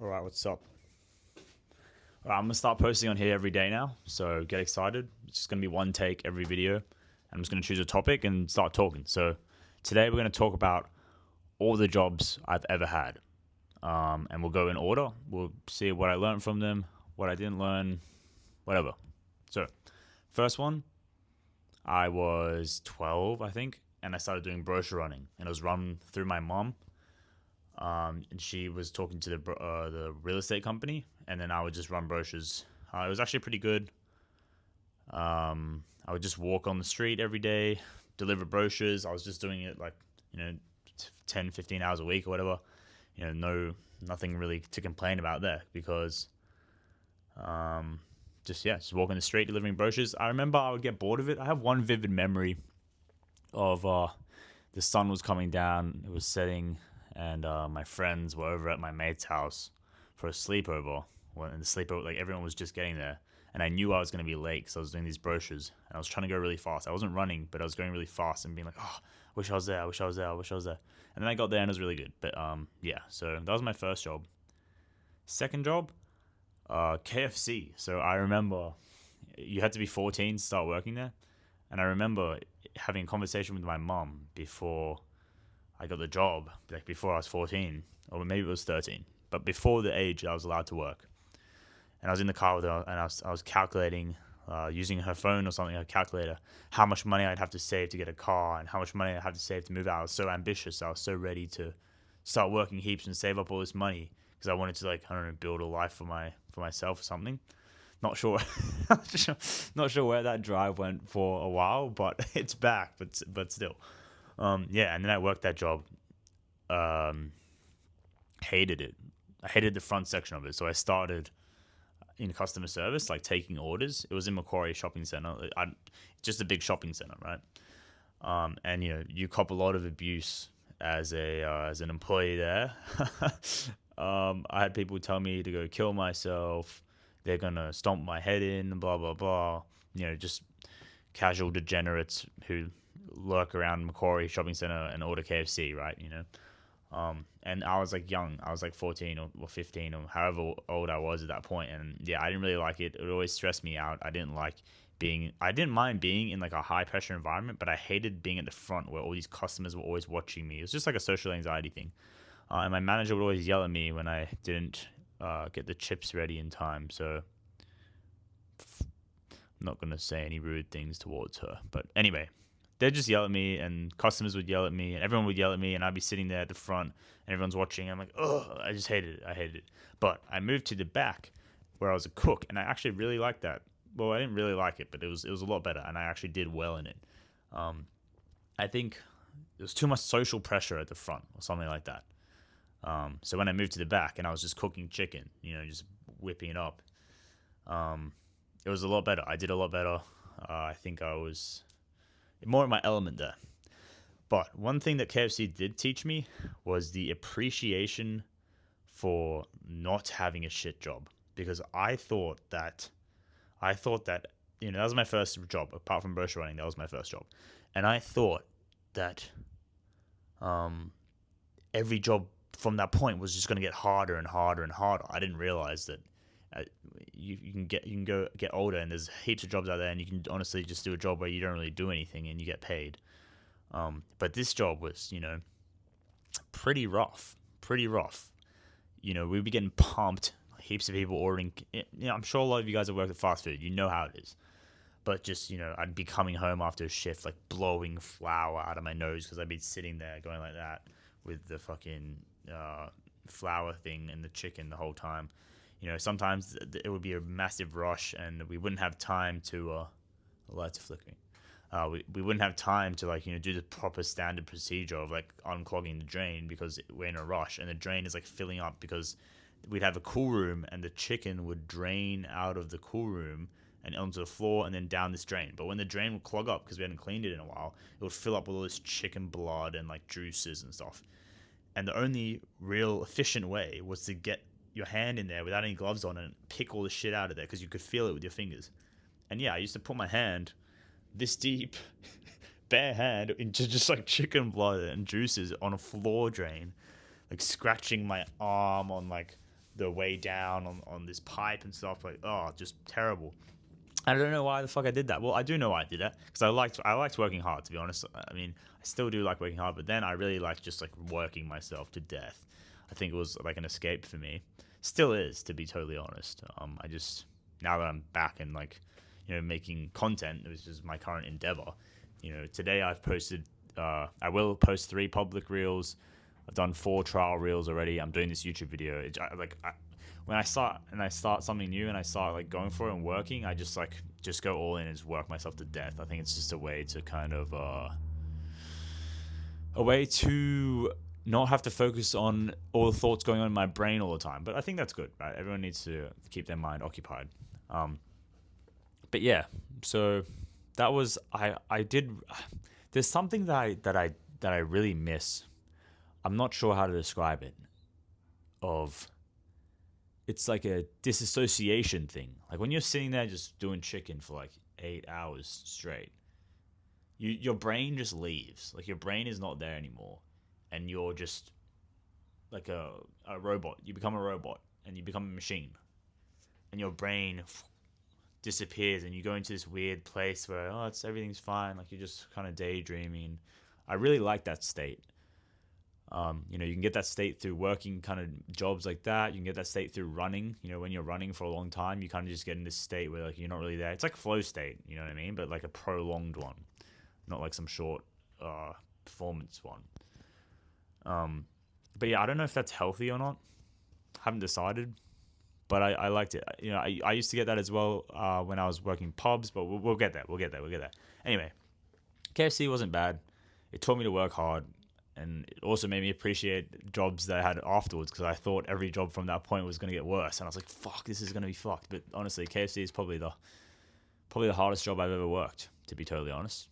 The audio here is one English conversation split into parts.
All right, what's up? All right, I'm gonna start posting on here every day now, so get excited. It's just gonna be one take every video. I'm just gonna choose a topic and start talking. So today we're gonna talk about all the jobs I've ever had, and we'll go in order. We'll see what I learned from them, what I didn't learn, whatever. So first one, I was 12, I think, and I started doing brochure running, and it was run through my mom. And she was talking to the real estate company, and then I would just run brochures. It was actually pretty good. I would just walk on the street every day, deliver brochures. I was just doing it like, you know, 10, 15 hours a week or whatever. Nothing really to complain about there because just walking the street delivering brochures. I remember I would get bored of it. I have one vivid memory of the sun was coming down, it was setting, and my friends were over at my mate's house for a sleepover. And the sleepover, like everyone was just getting there, and I knew I was going to be late because I was doing these brochures, and I was trying to go really fast. I wasn't running, but I was going really fast and being like, "Oh, I wish I was there. I wish I was there. I wish I was there." And then I got there and it was really good. But yeah. So that was my first job. Second job, KFC. So I remember you had to be 14 to start working there, and I remember having a conversation with my mum before I got the job, like before I was 14, or maybe it was 13, but before the age I was allowed to work. And I was in the car with her, and I was calculating, using her phone or something, her calculator, how much money I'd have to save to get a car and how much money I'd have to save to move out. I was so ambitious. I was so ready to start working heaps and save up all this money because I wanted to, like, I don't know, build a life for myself or something. Not sure, not sure where that drive went for a while, but it's back. But still, yeah. And then I worked that job. Um, Hated it. I hated the front section of it. So I started in customer service, like taking orders. It was in Macquarie Shopping Centre. Just a big shopping centre, right? And you cop a lot of abuse as an employee there. I had people tell me to go kill myself. They're gonna stomp my head in, blah blah blah. Just casual degenerates who lurk around Macquarie Shopping Centre and order KFC, right? And I was like young. I was like 14 or 15 or however old I was at that point. And yeah, I didn't really like it. It always stressed me out. I didn't mind being in like a high pressure environment, but I hated being at the front where all these customers were always watching me. It was just like a social anxiety thing. And my manager would always yell at me when I didn't get the chips ready in time. So I'm not going to say any rude things towards her. But anyway, they'd just yell at me, and customers would yell at me, and everyone would yell at me, and I'd be sitting there at the front, and everyone's watching. And I'm like, oh, I just hated it. I hated it. But I moved to the back where I was a cook, and I actually really liked that. Well, I didn't really like it, but it was a lot better, and I actually did well in it. I think there was too much social pressure at the front or something like that. So when I moved to the back and I was just cooking chicken, just whipping it up, it was a lot better. I did a lot better. I think I was more in my element there. But one thing that KFC did teach me was the appreciation for not having a shit job, because I thought that that was my first job apart from brochure running. That was my first job, and I thought that every job from that point was just going to get harder and harder and harder. I didn't realize that you can go get older, and there's heaps of jobs out there, and you can honestly just do a job where you don't really do anything and you get paid. But this job was, pretty rough, pretty rough. We'd be getting pumped, heaps of people ordering. I'm sure a lot of you guys have worked at fast food. You know how it is. But just, I'd be coming home after a shift, like blowing flour out of my nose because I'd be sitting there going like that with the fucking flour thing and the chicken the whole time. Sometimes it would be a massive rush, and we wouldn't have time to. The lights are flickering. We wouldn't have time to do the proper standard procedure of like unclogging the drain because we're in a rush, and the drain is like filling up because we'd have a cool room, and the chicken would drain out of the cool room and onto the floor and then down this drain. But when the drain would clog up because we hadn't cleaned it in a while, it would fill up with all this chicken blood and like juices and stuff. And the only real efficient way was to get your hand in there without any gloves on and pick all the shit out of there because you could feel it with your fingers. And yeah, I used to put my hand this deep, bare hand, into just like chicken blood and juices on a floor drain, like scratching my arm on like the way down on this pipe and stuff. Like, oh, just terrible. I don't know why the fuck I did that. Well, I do know why I did that because I liked working hard. To be honest, I mean, I still do like working hard, but then I really like just like working myself to death. I think it was like an escape for me. Still is, to be totally honest. I just, now that I'm back and like, making content, which is my current endeavor. Today I've posted. I will post 3 public reels. I've done 4 trial reels already. I'm doing this YouTube video. When I start something new and I start like going for it and working, I just go all in and just work myself to death. I think it's just a way to kind of a way to not have to focus on all the thoughts going on in my brain all the time. But I think that's good, right? Everyone needs to keep their mind occupied. But yeah, so that was I did. There's something that I really miss. I'm not sure how to describe it. It's like a disassociation thing. Like when you're sitting there just doing chicken for like 8 hours straight, your brain just leaves. Like your brain is not there anymore, and you're just like a robot. You become a robot, and you become a machine, and your brain disappears, and you go into this weird place where everything's fine. Like you're just kind of daydreaming. I really like that state. You can get that state through working kind of jobs like that. You can get that state through running. When you're running for a long time, you kind of just get in this state where like you're not really there. It's like flow state, you know what I mean? But like a prolonged one, not like some short performance one. But yeah, I don't know if that's healthy or not. Haven't decided, but I liked it. I used to get that as well when I was working pubs, but we'll get there. We'll get there. Anyway, KFC wasn't bad. It taught me to work hard. And it also made me appreciate jobs that I had afterwards because I thought every job from that point was going to get worse. And I was like, fuck, this is going to be fucked. But honestly, KFC is probably the hardest job I've ever worked, to be totally honest.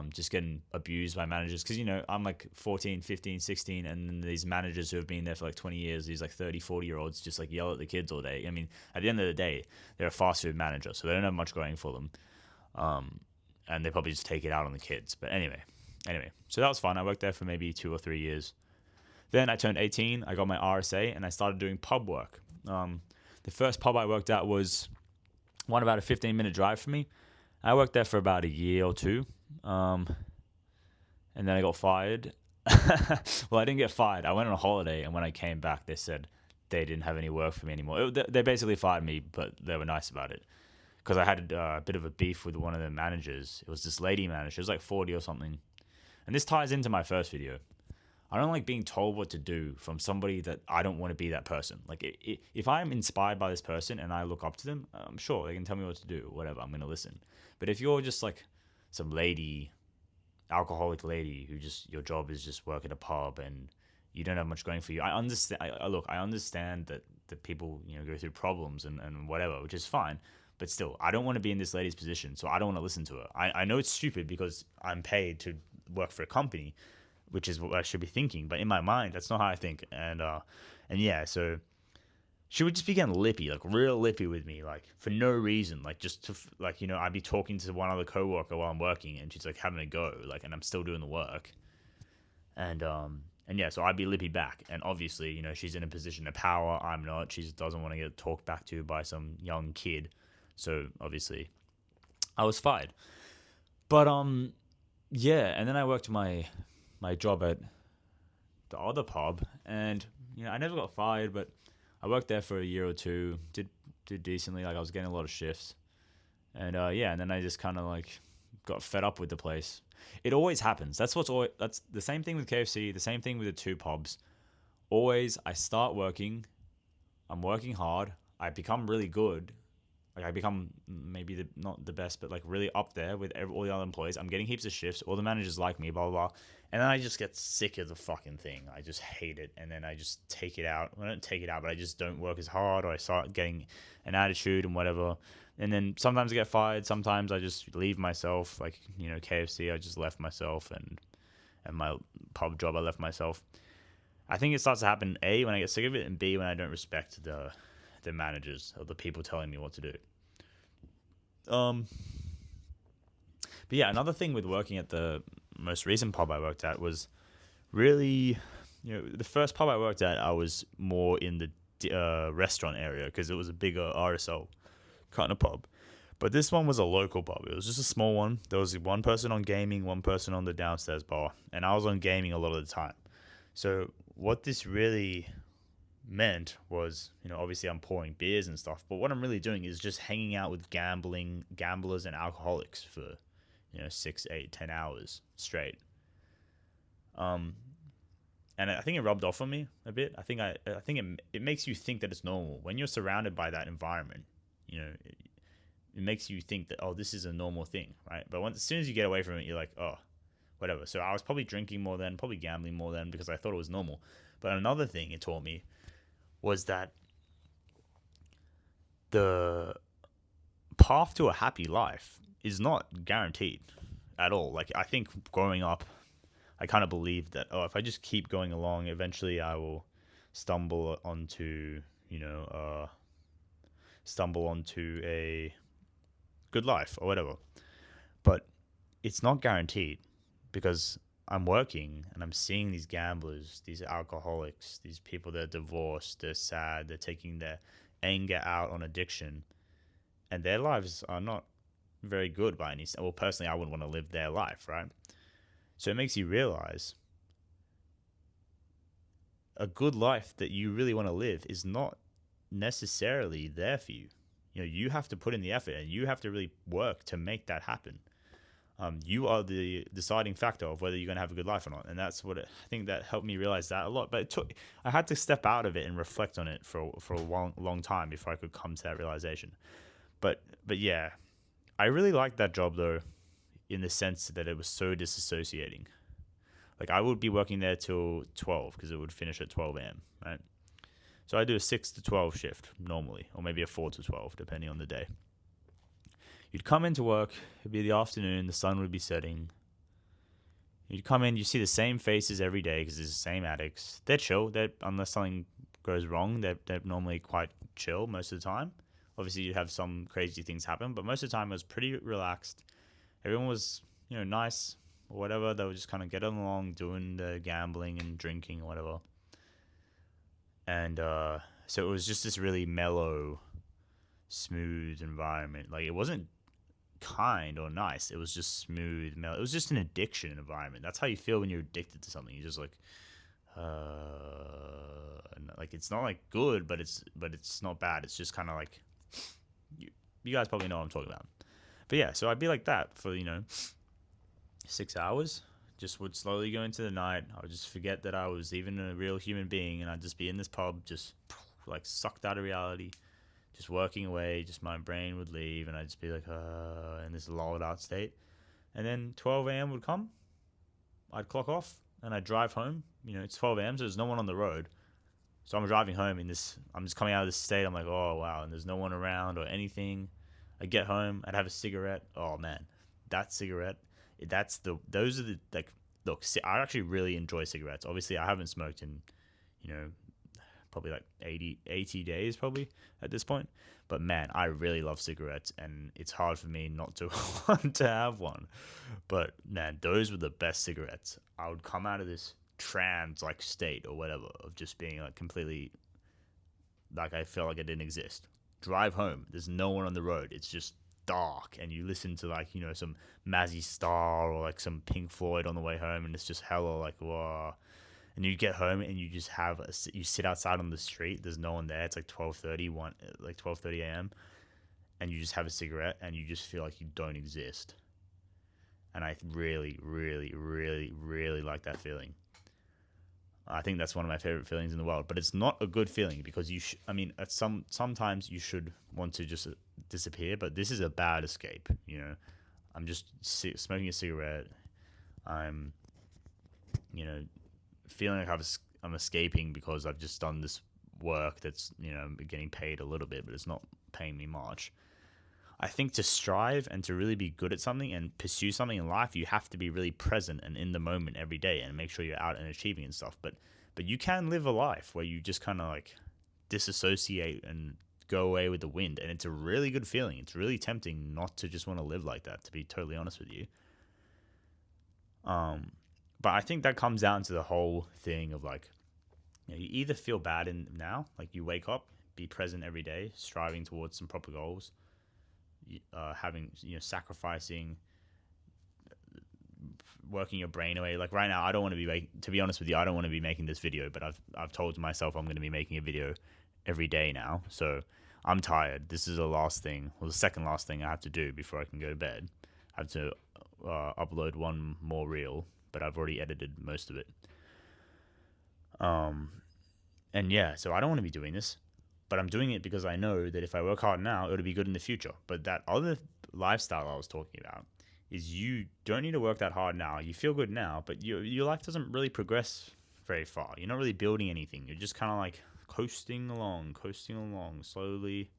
Just getting abused by managers. Because, I'm like 14, 15, 16. And then these managers who have been there for like 20 years, these like 30, 40-year-olds just like yell at the kids all day. I mean, at the end of the day, they're a fast food manager. So they don't have much going for them. And they probably just take it out on the kids. But anyway, so that was fun. I worked there for maybe 2 or 3 years. Then I turned 18. I got my RSA and I started doing pub work. The first pub I worked at was one about a 15-minute drive from me. I worked there for about a year or 2. And then I got fired. Well, I didn't get fired. I went on a holiday, and when I came back, they said they didn't have any work for me anymore. They basically fired me, but they were nice about it. Because I had a bit of a beef with one of the managers. It was this lady manager. She was like 40 or something. And this ties into my first video. I don't like being told what to do from somebody that I don't want to be that person. Like, if I'm inspired by this person and I look up to them, I'm sure they can tell me what to do, whatever. I'm going to listen. But if you're just like some lady, alcoholic lady who your job is just work at a pub and you don't have much going for you, I understand. I understand that people go through problems and whatever, which is fine. But still, I don't want to be in this lady's position, so I don't want to listen to her. I know it's stupid because I'm paid to work for a company, which is what I should be thinking. But in my mind, that's not how I think. And yeah, so she would just be getting lippy, like real lippy with me, like for no reason, like just to I'd be talking to one other coworker while I'm working, and she's like having a go, like, and I'm still doing the work. And yeah, so I'd be lippy back, and obviously, she's in a position of power. I'm not. She doesn't want to get talked back to by some young kid. So obviously, I was fired. But yeah, and then I worked my job at the other pub, and I never got fired, but I worked there for a year or 2, did decently. Like I was getting a lot of shifts, and yeah, and then I just kind of like got fed up with the place. It always happens. That's the same thing with KFC. The same thing with the 2 pubs. Always, I start working. I'm working hard. I become really good. Like I become maybe not the best, but like really up there with all the other employees. I'm getting heaps of shifts. All the managers like me, blah, blah, blah. And then I just get sick of the fucking thing. I just hate it. And then I just take it out. Well, I don't take it out, but I just don't work as hard, or I start getting an attitude and whatever. And then sometimes I get fired. Sometimes I just leave myself. Like, KFC, I just left myself. And my pub job, I left myself. I think it starts to happen, A, when I get sick of it, and B, when I don't respect the managers or the people telling me what to do. But yeah, another thing with working at the most recent pub I worked at was really, the first pub I worked at, I was more in restaurant area because it was a bigger RSL kind of pub. But this one was a local pub. It was just a small one. There was one person on gaming, one person on the downstairs bar, and I was on gaming a lot of the time. So what this really meant was, obviously I'm pouring beers and stuff, but what I'm really doing is just hanging out with gamblers and alcoholics for, 6, 8, 10 hours straight. And I think it rubbed off on me a bit. I think it makes you think that it's normal when you're surrounded by that environment. It makes you think that, oh, this is a normal thing, right? But as soon as you get away from it, you're like, oh, whatever. So I was probably drinking more then, probably gambling more then because I thought it was normal. But another thing it taught me was that the path to a happy life is not guaranteed at all. Like, I think growing up, I kind of believed that, if I just keep going along, eventually I will stumble onto a good life or whatever. But it's not guaranteed because I'm working and I'm seeing these gamblers, these alcoholics, these people that are divorced, they're sad, they're taking their anger out on addiction, and their lives are not very good by any. Well, personally, I wouldn't want to live their life, right? So it makes you realize a good life that you really want to live is not necessarily there for you. You have to put in the effort and you have to really work to make that happen. You are the deciding factor of whether you're going to have a good life or not. And that's I think that helped me realize that a lot. But I had to step out of it and reflect on it for a long time before I could come to that realization. But yeah, I really liked that job though, in the sense that it was so disassociating. Like, I would be working there till 12 because it would finish at 12 a.m., right? So I do a 6 to 12 shift normally, or maybe a 4 to 12, depending on the day. You'd come into work, it'd be the afternoon, the sun would be setting. You'd come in, you see the same faces every day because it's the same addicts. They're chill, unless something goes wrong, they're normally quite chill most of the time. Obviously, you'd have some crazy things happen, but most of the time it was pretty relaxed. Everyone was, nice or whatever. They were just kind of getting along, doing the gambling and drinking or whatever. And so it was just this really mellow, smooth environment. Like, it wasn't kind or nice. It was just smooth, mellow. It was just an addiction environment. That's how you feel when you're addicted to something. You're just like, like, it's not like good, but it's not bad. It's just kind of like, you guys probably know what I'm talking about. But yeah, so I'd be like that for 6 hours. Just would slowly go into the night. I would just forget that I was even a real human being, and I'd just be in this pub, just like sucked out of reality, just working away. Just my brain would leave, and I'd just be like, in this lulled out state. And then 12 a.m. would come. I'd clock off, and I'd drive home. It's 12 a.m., so there's no one on the road. So I'm driving home I'm just coming out of this state. I'm like, oh wow, and there's no one around or anything. I'd get home, I'd have a cigarette. Oh man, that cigarette. Those are the, like, look, I actually really enjoy cigarettes. Obviously, I haven't smoked in, probably like 80 days probably at this point. But man, I really love cigarettes, and it's hard for me not to want to have one. But man, those were the best cigarettes. I would come out of this trance like state or whatever of just being like completely, like, I felt like I didn't exist. Drive home, there's no one on the road. It's just dark, and you listen to like some Mazzy Star or like some Pink Floyd on the way home, and it's just hella like, whoa. And you get home and you just you sit outside on the street. There's no one there. It's like 12:30 a.m. and you just have a cigarette and you just feel like you don't exist. And I really, really, really, really like that feeling. I think that's one of my favorite feelings in the world. But it's not a good feeling because sometimes you should want to just disappear, but this is a bad escape. I'm just smoking a cigarette. I'm, feeling like I'm escaping because I've just done this work that's, getting paid a little bit, but it's not paying me much. I think to strive and to really be good at something and pursue something in life, you have to be really present and in the moment every day and make sure you're out and achieving and stuff. But you can live a life where you just kind of like disassociate and go away with the wind, and it's a really good feeling. It's really tempting not to just want to live like that, to be totally honest with you. But I think that comes down to the whole thing of like, you either feel bad in now, like you wake up, be present every day, striving towards some proper goals, having sacrificing, working your brain away. Like right now, I don't want to be to be honest with you, I don't want to be making this video, but I've told myself I'm going to be making a video every day now. So I'm tired. This is the last thing, or the second last thing I have to do before I can go to bed. I have to upload one more reel, but I've already edited most of it. And yeah, so I don't want to be doing this, but I'm doing it because I know that if I work hard now, it'll be good in the future. But that other lifestyle I was talking about is you don't need to work that hard now. You feel good now, but your life doesn't really progress very far. You're not really building anything. You're just kind of like coasting along, slowly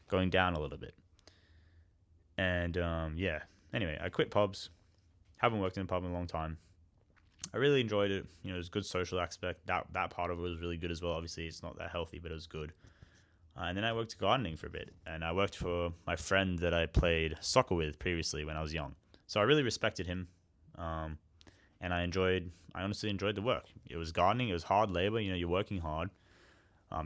going down a little bit. And yeah, anyway, I quit pubs. Haven't worked in a pub in a long time. I really enjoyed it. It was a good social aspect. That part of it was really good as well. Obviously, it's not that healthy, but it was good. And then I worked gardening for a bit. And I worked for my friend that I played soccer with previously when I was young. So I really respected him. And I honestly enjoyed the work. It was gardening. It was hard labor. You're working hard.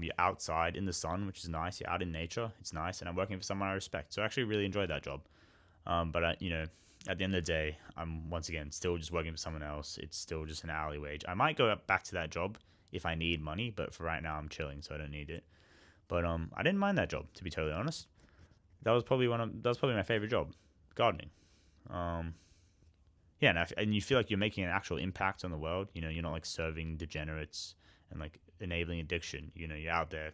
You're outside in the sun, which is nice. You're out in nature. It's nice. And I'm working for someone I respect. So I actually really enjoyed that job. But at the end of the day, I'm once again still just working for someone else. It's still just an hourly wage. I might go back to that job if I need money, but for right now, I'm chilling, so I don't need it. But I didn't mind that job, to be totally honest. That was probably my favorite job, gardening. Yeah, and you feel like you're making an actual impact on the world. You're not like serving degenerates and like enabling addiction. You're out there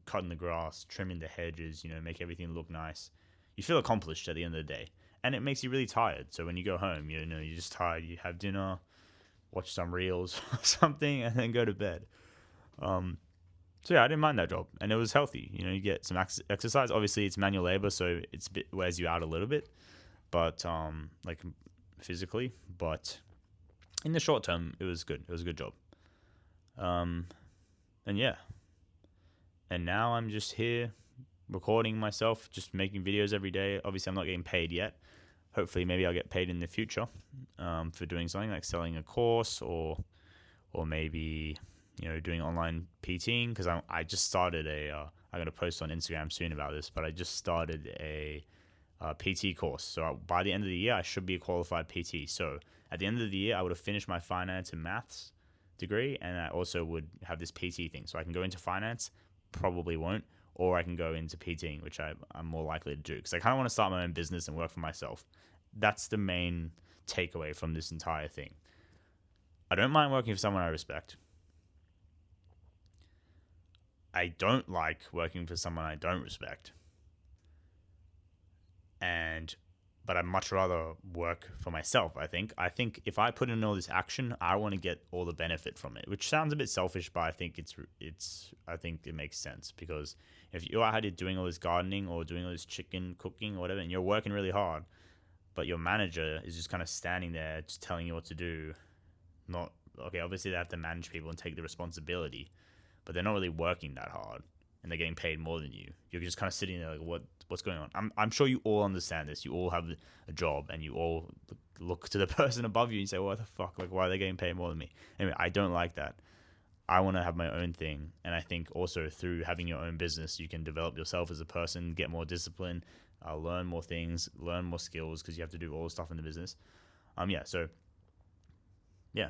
cutting the grass, trimming the hedges. Make everything look nice. You feel accomplished at the end of the day. And it makes you really tired. So when you go home, you're just tired. You have dinner, watch some reels or something, and then go to bed. So yeah, I didn't mind that job, and it was healthy. You get some exercise. Obviously, it's manual labor, so it wears you out a little bit, but like physically. But in the short term, it was good. It was a good job. And yeah, and now I'm just here recording myself, just making videos every day. Obviously, I'm not getting paid yet. Hopefully, maybe I'll get paid in the future for doing something like selling a course or maybe doing online PTing, because I just started I'm going to post on Instagram soon about this, but I just started a PT course. So by the end of the year, I should be a qualified PT. So at the end of the year, I would have finished my finance and maths degree, and I also would have this PT thing. So I can go into finance, probably won't, or I can go into PTing, which I'm more likely to do, because I kind of want to start my own business and work for myself. That's the main takeaway from this entire thing. I don't mind working for someone I respect. I don't like working for someone I don't respect. But I'd much rather work for myself, I think. I think if I put in all this action, I want to get all the benefit from it, which sounds a bit selfish, but I think I think it makes sense, because if you're out here doing all this gardening or doing all this chicken cooking or whatever, and you're working really hard, but your manager is just kind of standing there just telling you what to do, obviously they have to manage people and take the responsibility, but they're not really working that hard, and they're getting paid more than you. You're just kind of sitting there like, what's going on? I'm sure you all understand this. You all have a job, and you all look to the person above you and say, what the fuck? Like, why are they getting paid more than me? Anyway, I don't like that. I want to have my own thing, and I think also through having your own business, you can develop yourself as a person, get more discipline, learn more things, learn more skills, because you have to do all the stuff in the business. Yeah,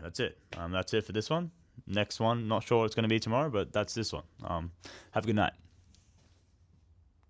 that's it. That's it for this one. Next one, not sure what it's going to be tomorrow, but that's this one. Have a good night.